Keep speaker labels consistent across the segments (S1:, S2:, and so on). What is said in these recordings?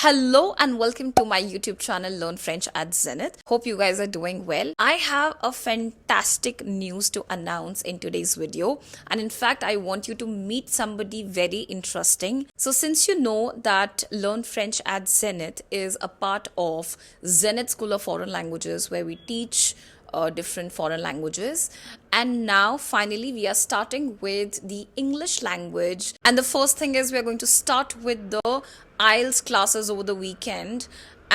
S1: Hello and welcome to my YouTube channel Learn French at Zenith. Hope you guys are doing well. I have a fantastic news to announce in today's video, and in fact I want you to meet somebody very interesting. So since you know that Learn French at Zenith is a part of Zenith School of Foreign Languages where we teach different foreign languages, and now finally we are starting with the English language. And the first thing is we're going to start with the IELTS classes over the weekend,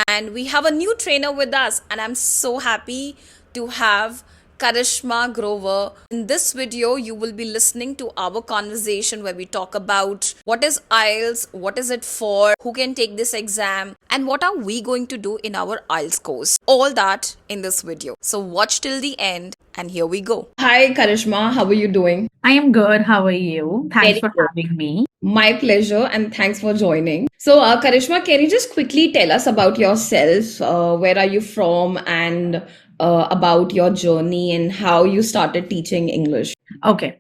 S1: and we have a new trainer with us, and I'm so happy to have Karishma Grover. In this video, you will be listening to our conversation where we talk about what is IELTS, what is it for, who can take this exam, and what are we going to do in our IELTS course. All that in this video. So watch till the end, and here we go. Hi Karishma, how are you doing?
S2: I am good. How are you? Thanks
S1: Very
S2: for
S1: good.
S2: having me.
S1: My pleasure, and thanks for joining. So, Karishma, can you just quickly tell us about yourself? Where are you from, and about your journey and how you started teaching English?
S2: Okay.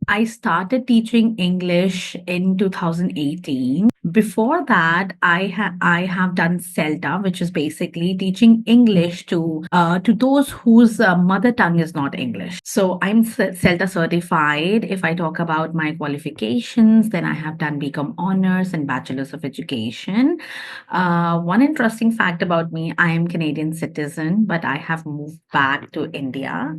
S2: I started teaching English in 2018. Before that, I have done CELTA, which is basically teaching English to those whose mother tongue is not English. So I'm CELTA certified. If I talk about my qualifications, then I have done BCom honors and bachelor's of education. One interesting fact about me, I am Canadian citizen, but I have moved back to India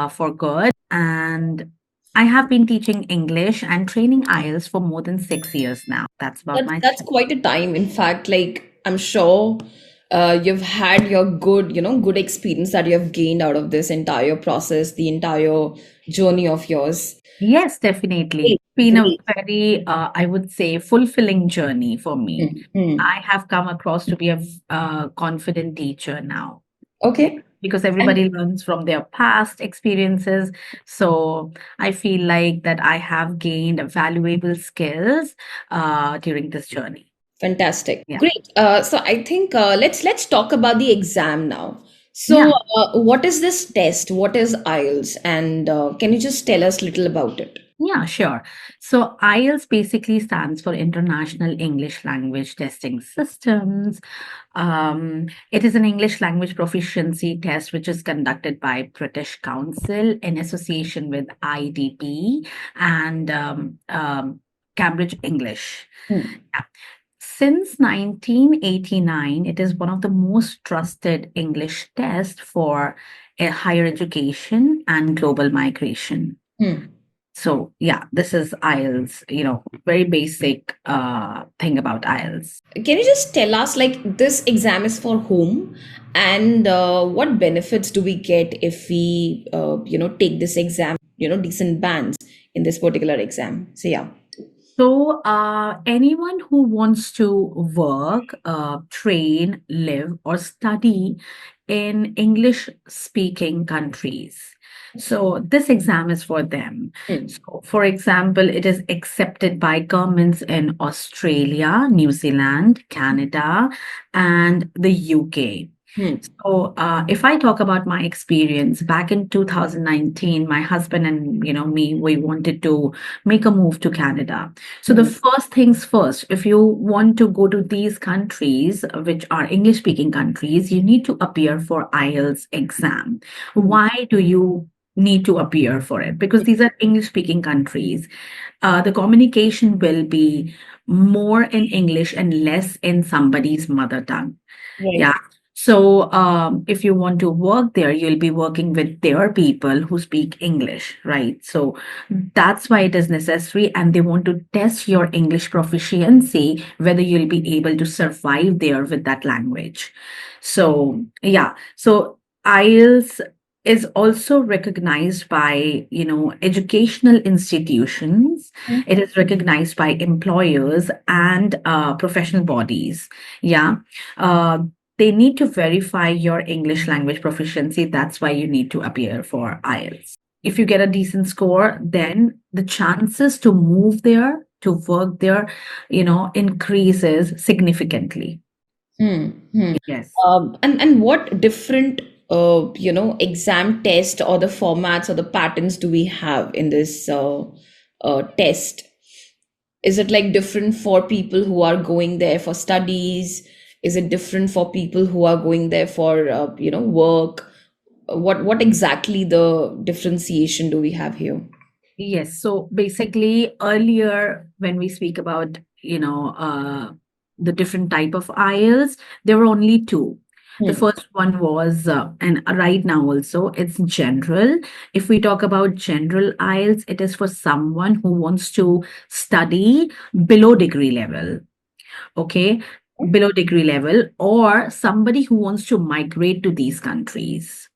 S2: for good. And I have been teaching English and training IELTS for more than 6 years now. That's about
S1: That's
S2: my
S1: that's quite a time. In fact, like I'm sure you've had your good experience that you have gained out of this entire process, the entire journey of yours.
S2: Yes, definitely.
S1: Great,
S2: It's been a
S1: great.
S2: very, I would say, fulfilling journey for me.
S1: Mm.
S2: I have come across to be a confident teacher now
S1: Okay.
S2: because
S1: And
S2: everybody learns from their past experiences. So I feel like that I have gained valuable skills during this journey.
S1: fantastic.
S2: Yeah.
S1: Great. So I think let's talk about the exam now. So
S2: Yeah.
S1: what is this test? What is IELTS? And can you just tell us a little about it?
S2: Yeah, sure. So IELTS basically stands for International English Language Testing Systems. It is an English language proficiency test which is conducted by British Council in association with IDP and Cambridge English.
S1: Hmm.
S2: Yeah. Since 1989, it is one of the most trusted English tests for higher education and global migration.
S1: Hmm.
S2: So yeah, this is IELTS, very basic thing about IELTS.
S1: Can you just tell us, like, this exam is for whom, and what benefits do we get if we, take this exam, decent bands in this particular exam? So, yeah.
S2: So anyone who wants to work, train, live, or study in English speaking countries. So this exam is for them.
S1: Hmm.
S2: So for example, it is accepted by governments in Australia, New Zealand, Canada, and the UK.
S1: Hmm.
S2: So, if I talk about my experience back in 2019, my husband and me, we wanted to make a move to Canada. So the
S1: Hmm.
S2: first things first, if you want to go to these countries, which are English-speaking countries, you need to appear for IELTS exam.
S1: Hmm.
S2: Why do you need to appear for it? Because these are English-speaking countries. The communication will be more in English and less in somebody's mother tongue.
S1: Right.
S2: Yeah. So, if you want to work there, you'll be working with their people who speak English, right? So that's why it is necessary. And they want to test your English proficiency, whether you'll be able to survive there with that language. So, yeah. So IELTS is also recognized by, educational institutions.
S1: Hmm.
S2: It is recognized by employers and professional bodies. Yeah. Uh, they need to verify your English language proficiency. That's why you need to appear for IELTS. If you get a decent score, then the chances to move there, to work there, increases significantly.
S1: Hmm. Hmm.
S2: Yes.
S1: And what different exam test or the formats or the patterns do we have in this test? Is it like different for people who are going there for studies? Is it different for people who are going there for work? What exactly the differentiation do we have here?
S2: Yes. So basically, earlier when we speak about, the different type of IELTS, there were only two. The
S1: Hmm.
S2: first one was, and right now also, it's general. If we talk about general IELTS, it is for someone who wants to study below degree level. Okay, below degree level, or somebody who wants to migrate to these countries.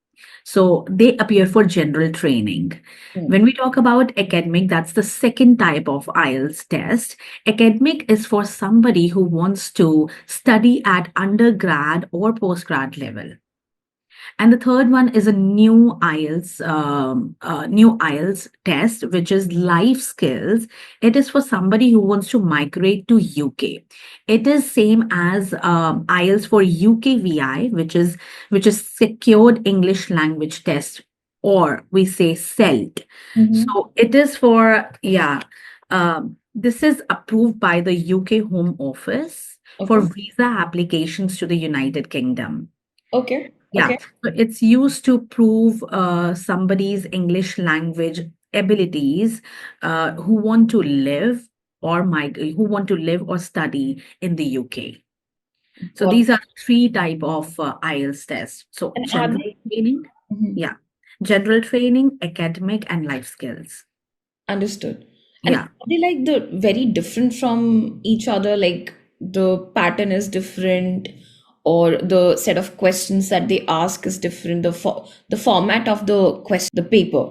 S2: So they appear for general training.
S1: Hmm.
S2: When we talk about academic, that's the second type of IELTS test. Academic is for somebody who wants to study at undergrad or postgrad level. And the third one is a new IELTS test, which is life skills. It is for somebody who wants to migrate to UK. It is same as IELTS for UKVI, which is Secured English Language Test, or we say CELT.
S1: Mm-hmm.
S2: So it is for, yeah. This is approved by the UK Home Office for
S1: Okay.
S2: visa applications to the United Kingdom.
S1: Okay.
S2: Yeah,
S1: Okay.
S2: so it's used to prove somebody's English language abilities, who want to live who want to live or study in the UK. So
S1: Got
S2: these are three type of IELTS tests. So
S1: And are
S2: general
S1: they?
S2: training,
S1: Mhm.
S2: yeah, general training, academic, and life skills.
S1: Understood. And
S2: Yeah.
S1: are they like the very different from each other? Like the pattern is different, or the set of questions that they ask is different. The format of the question, the paper,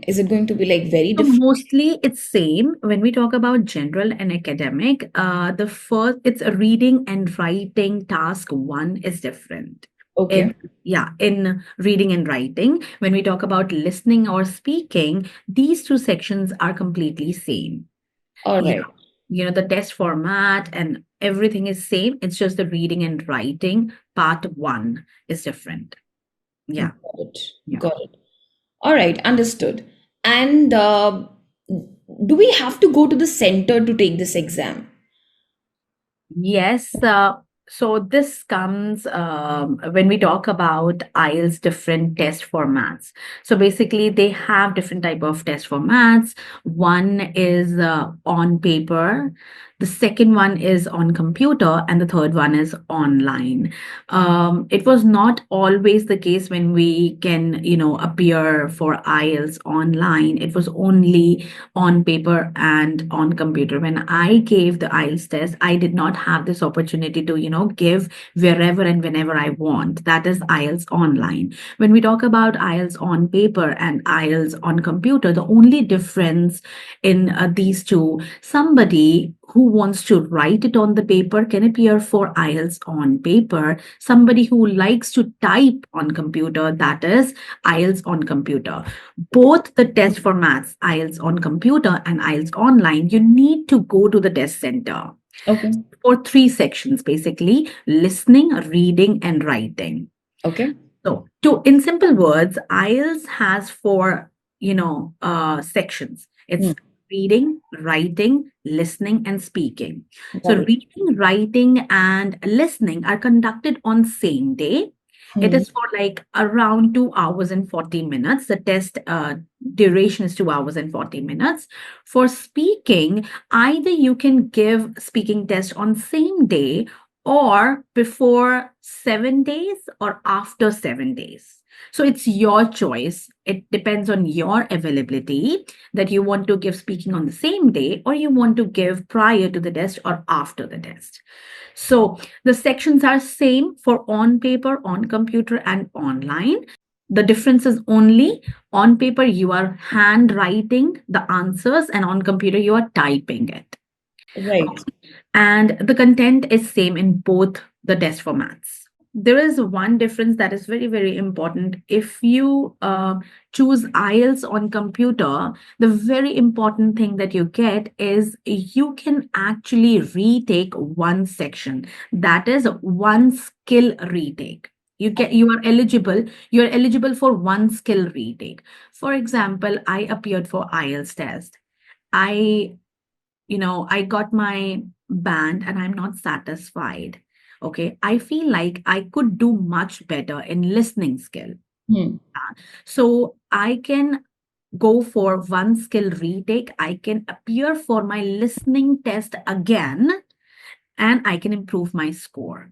S1: is it going to be like very
S2: So
S1: different?
S2: mostly it's same. When we talk about general and academic, the first it's a reading and writing task one is different.
S1: Okay.
S2: In Yeah, in reading and writing, when we talk about listening or speaking, these two sections are completely same.
S1: All
S2: Yeah,
S1: right.
S2: the test format and everything is same. It's just the reading and writing part one is different. Yeah,
S1: Got it.
S2: yeah.
S1: Got it. All right. Understood. And do we have to go to the center to take this exam?
S2: Yes. So this comes when we talk about IELTS different test formats. So basically, they have different type of test formats. One is on paper, the second one is on computer, and the third one is online. It was not always the case when we can, appear for IELTS online. It was only on paper and on computer. When I gave the IELTS test, I did not have this opportunity to, give wherever and whenever I want. That is IELTS online. When we talk about IELTS on paper and IELTS on computer, the only difference in these two, somebody who wants to write it on the paper can appear for IELTS on paper. Somebody who likes to type on computer, that is IELTS on computer. Both the test formats, IELTS on computer and IELTS online, you need to go to the test center
S1: Okay.
S2: for three sections, basically listening, reading, and writing.
S1: Okay.
S2: So, in simple words, IELTS has four, sections.
S1: Hmm.
S2: It's reading, writing, listening, and speaking. So,
S1: Got it.
S2: reading, writing, and listening are conducted on same day. It
S1: Hmm.
S2: is for like around 2 hours and 40 minutes. The test duration is 2 hours and 40 minutes. For speaking, either you can give speaking test on same day or before 7 days or after 7 days. So it's your choice. It depends on your availability that you want to give speaking on the same day or you want to give prior to the test or after the test. So the sections are same for on paper, on computer, and online. The difference is only on paper you are handwriting the answers and on computer you are typing it.
S1: Right.
S2: And the content is same in both the test formats. There is one difference that is very, very important. If you choose IELTS on computer, the very important thing that you get is you can actually retake one section. That is one skill retake. You are eligible for one skill retake. For example, I appeared for IELTS test. I I got my band and I'm not satisfied. Okay. I feel like I could do much better in listening skill.
S1: Hmm.
S2: So I can go for one skill retake. I can appear for my listening test again and I can improve my score.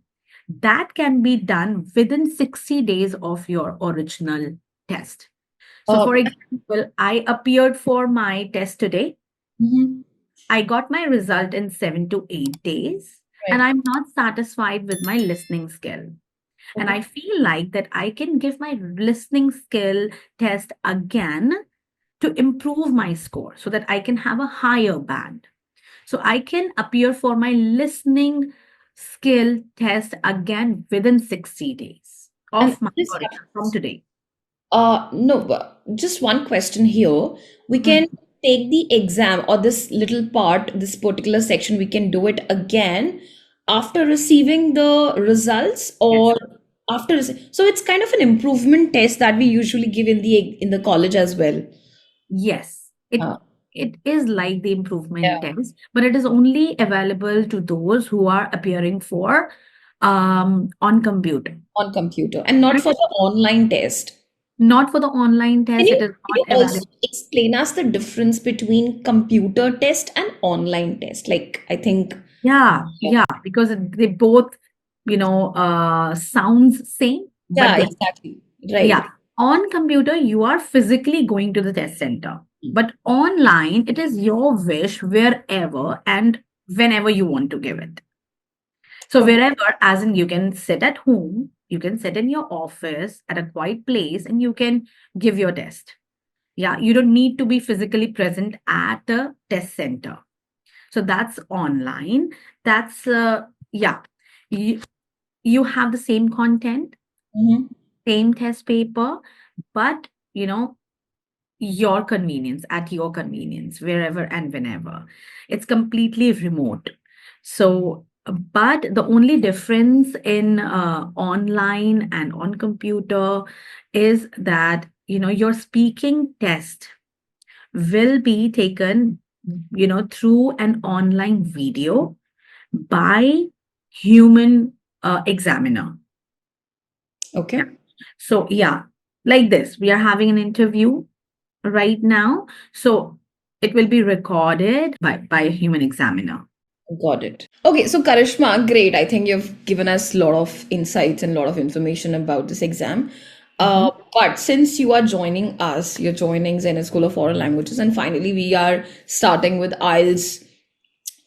S2: That can be done within 60 days of your original test. So,
S1: Uh,
S2: for example, I appeared for my test today.
S1: mhm.
S2: I got my result in 7 to 8 days, and
S1: Right.
S2: I'm not satisfied with my listening skill. And
S1: Okay.
S2: I feel like that I can give my listening skill test again to improve my score so that I can have a higher band. So I can appear for my listening skill test again within 60 days
S1: And
S2: of my
S1: this
S2: origin from today.
S1: no, but just one question here. We
S2: Mm.
S1: can take the exam or this little part, this particular section, we can do it again after receiving the results
S2: Yes.
S1: or after so it's kind of an improvement test that we usually give in the college as well.
S2: Yes, it
S1: Uh,
S2: it is like the
S1: yeah,
S2: improvement test, but it is only available to those who are appearing for on computer.
S1: on computer and not
S2: And
S1: for the online test.
S2: not for the online
S1: Can
S2: test,
S1: you
S2: it is
S1: can
S2: not
S1: you also
S2: available.
S1: explain us the difference between computer test and online test? Like I think
S2: Yeah, because they both, sounds same, but
S1: yeah,
S2: different.
S1: exactly. Right.
S2: Yeah. On computer, you are physically going to the test center. But online, it is your wish wherever and whenever you want to give it. So
S1: Okay.
S2: wherever, as in you can sit at home, you can sit in your office at a quiet place and you can give your test. Yeah, you don't need to be physically present at the test center. So that's online. That's yeah. You, you have the same content,
S1: Mhm.
S2: same test paper, but your convenience, at your convenience, wherever and whenever. It's completely remote. So, but the only difference in online and on computer is that, your speaking test will be taken, through an online video by human examiner. Yeah.
S1: Okay.
S2: So, yeah, like this, we are having an interview right now. So it will be recorded by a human examiner.
S1: Got it. Okay, so Karishma, great. I think you've given us a lot of insights and a lot of information about this exam.
S2: Mhm.
S1: But since you are joining us, you're joining Zenith School of Foreign Languages, and finally we are starting with IELTS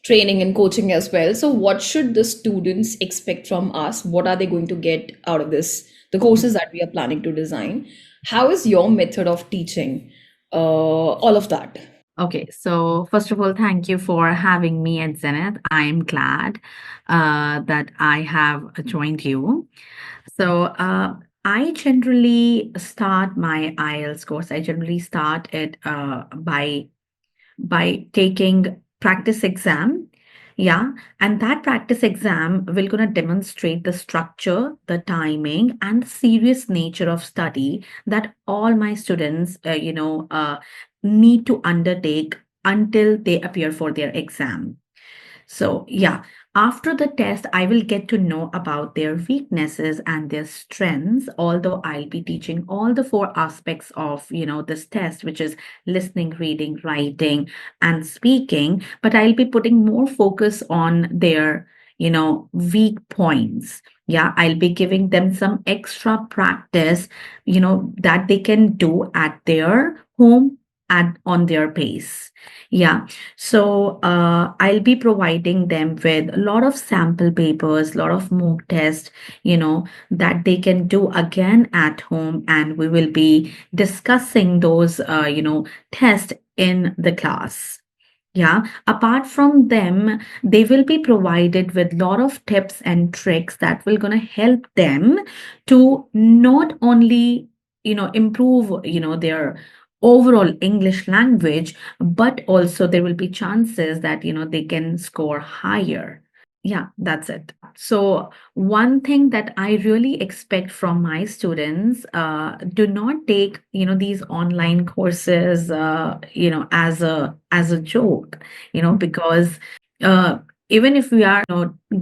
S1: training and coaching as well. So, what should the students expect from us? What are they going to get out of this? The courses that we are planning to design. How is your method of teaching? All of that.
S2: Okay, so first of all, thank you for having me at Zenith. I'm glad that I have joined you. So, I generally start my IELTS course. I generally start it by taking practice exam. Yeah, and that practice exam will gonna demonstrate the structure, the timing, and the serious nature of study that all my students need to undertake until they appear for their exam. So, yeah, after the test, I will get to know about their weaknesses and their strengths, although I'll be teaching all the four aspects of, this test, which is listening, reading, writing, and speaking. But I'll be putting more focus on their, weak points. Yeah, I'll be giving them some extra practice, that they can do at their home at on their pace. Yeah. So I'll be providing them with a lot of sample papers, a lot of mock tests, that they can do again at home, and we will be discussing those, tests in the class. Yeah. Apart from them, they will be provided with a lot of tips and tricks that will gonna help them to not only, improve, their overall English language, but also there will be chances that, they can score higher. Yeah, that's it. So one thing that I really expect from my students, do not take, these online courses, as a joke, because uh, even if we are,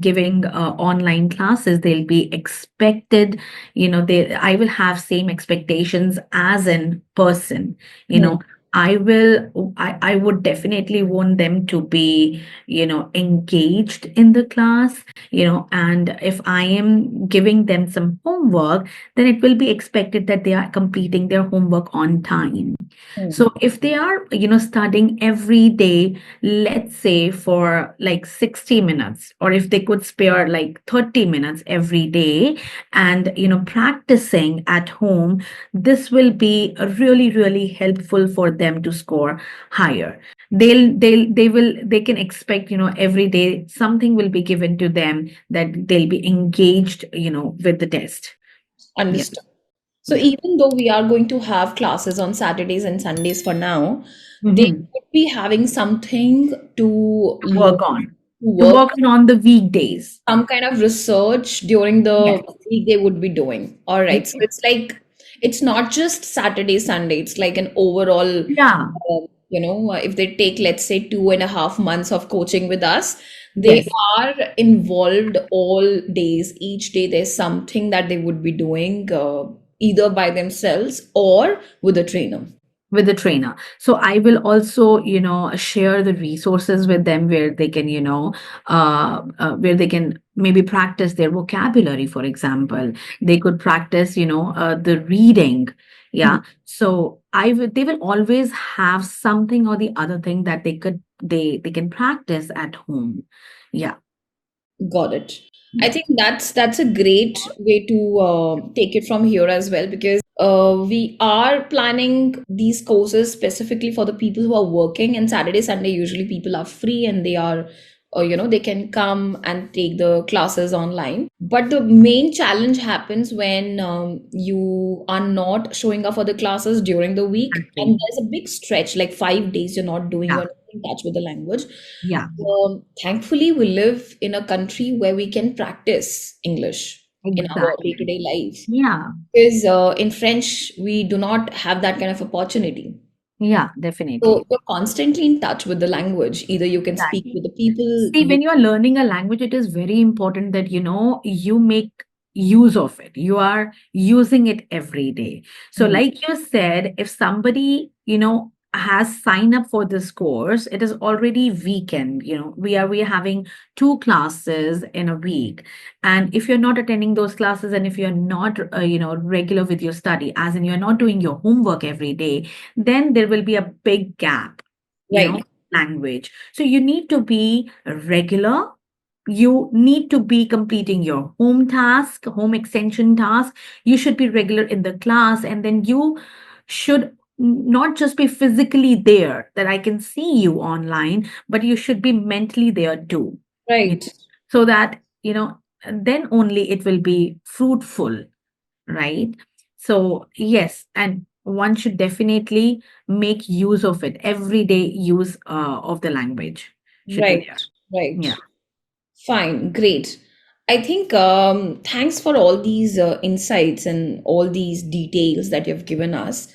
S2: giving online classes, they'll be expected, I will have same expectations as in person, you
S1: Hmm.
S2: know. I would definitely want them to be, engaged in the class, and if I am giving them some homework, then it will be expected that they are completing their homework on time.
S1: Hmm.
S2: So if they are, studying every day, let's say for like 60 minutes, or if they could spare like 30 minutes every day and, practicing at home, this will be really, really helpful for them to score higher. They can expect, every day something will be given to them, that they'll be engaged, with the test. Yeah.
S1: Understood. So
S2: Yeah.
S1: even though we are going to have classes on Saturdays and Sundays for now, they
S2: Hmm.
S1: could be having something to
S2: To
S1: learn,
S2: work on.
S1: to
S2: To
S1: work,
S2: work on the weekdays.
S1: some kind of research during
S2: Yes.
S1: the week they would be doing. All right. So
S2: Yes.
S1: it's like, it's not just Saturday, Sunday. It's like an overall,
S2: Yeah.
S1: if they take, let's say, 2.5 months of coaching with us, they
S2: Yes.
S1: are involved all days. Each day, there's something that they would be doing, either by themselves or with a trainer.
S2: With the trainer. So I will also, share the resources with them where they can, where they can maybe practice their vocabulary, for example. They could practice, the reading.
S1: Hmm.
S2: Yeah. So they will always have something or the other thing that they can practice at home. Yeah.
S1: Got it. I
S2: Yeah.
S1: think that's a great way to take it from here as well, because we are planning these courses specifically for the people who are working, and Saturday, Sunday, usually people are free and they are, they can come and take the classes online. But the main challenge happens when you are not showing up for the classes during the week, and
S2: Exactly.
S1: there's a big stretch, like 5 days you're
S2: Yeah.
S1: not in touch with the language.
S2: Yeah.
S1: Thankfully, we live in a country where we can practice English in our
S2: Exactly.
S1: day-to-day life.
S2: Yeah.
S1: Because in French, we do not have that kind of opportunity.
S2: Yeah,
S1: So
S2: definitely.
S1: you're constantly in touch with the language. Either you can speak
S2: Exactly.
S1: with the people,
S2: See, when you are learning a language, it is very important that you make use of it. You are using it every day. So,
S1: Hmm.
S2: like you said, if somebody, has signed up for this course, it is already weekend. We are having two classes in a week. And if you're not attending those classes, and if you're not, regular with your study, as in you're not doing your homework every day, then there will be a big gap,
S1: Right,
S2: language. So you need to be regular. You need to be completing your home task, home extension task. You should be regular in the class, and then you should not just be physically there, that I can see you online, but you should be mentally there too. you know,
S1: right,
S2: so that, then only it will be fruitful, right? So, yes, and one should definitely make use of it. Everyday use of the language should be
S1: right,
S2: there.
S1: right.
S2: Yeah.
S1: Fine, great. I think thanks for all these insights and all these details that you've given us.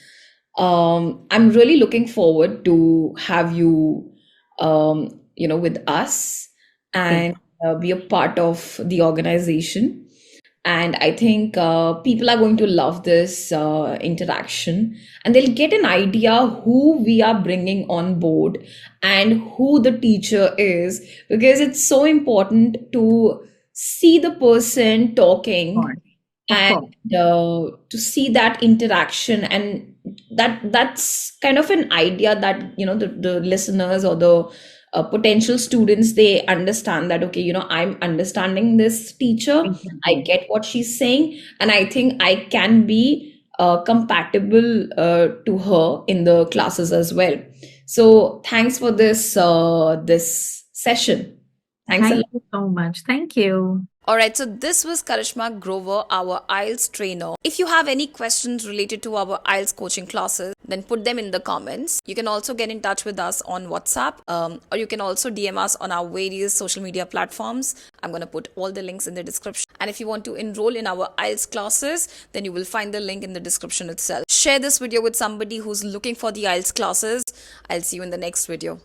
S1: I'm really looking forward to have you, with us
S2: Same.
S1: and be a part of the organization. And I think people are going to love this interaction, and they'll get an idea who we are bringing on board and who the teacher is, because it's so important to see the person
S2: Of
S1: talking
S2: course. Of
S1: and
S2: course.
S1: to see that interaction, and that's kind of an idea that the listeners or the potential students, they understand that, okay, I'm understanding this teacher, I
S2: Exactly.
S1: get what she's saying, and I think I can be compatible to her in the classes as well. So thanks for this session. Thanks a lot.
S2: Thank you so much. Thank you.
S1: Alright, so this was Karishma Grover, our IELTS trainer. If you have any questions related to our IELTS coaching classes, then put them in the comments. You can also get in touch with us on WhatsApp, or you can also DM us on our various social media platforms. I'm going to put all the links in the description. And if you want to enroll in our IELTS classes, then you will find the link in the description itself. Share this video with somebody who's looking for the IELTS classes. I'll see you in the next video.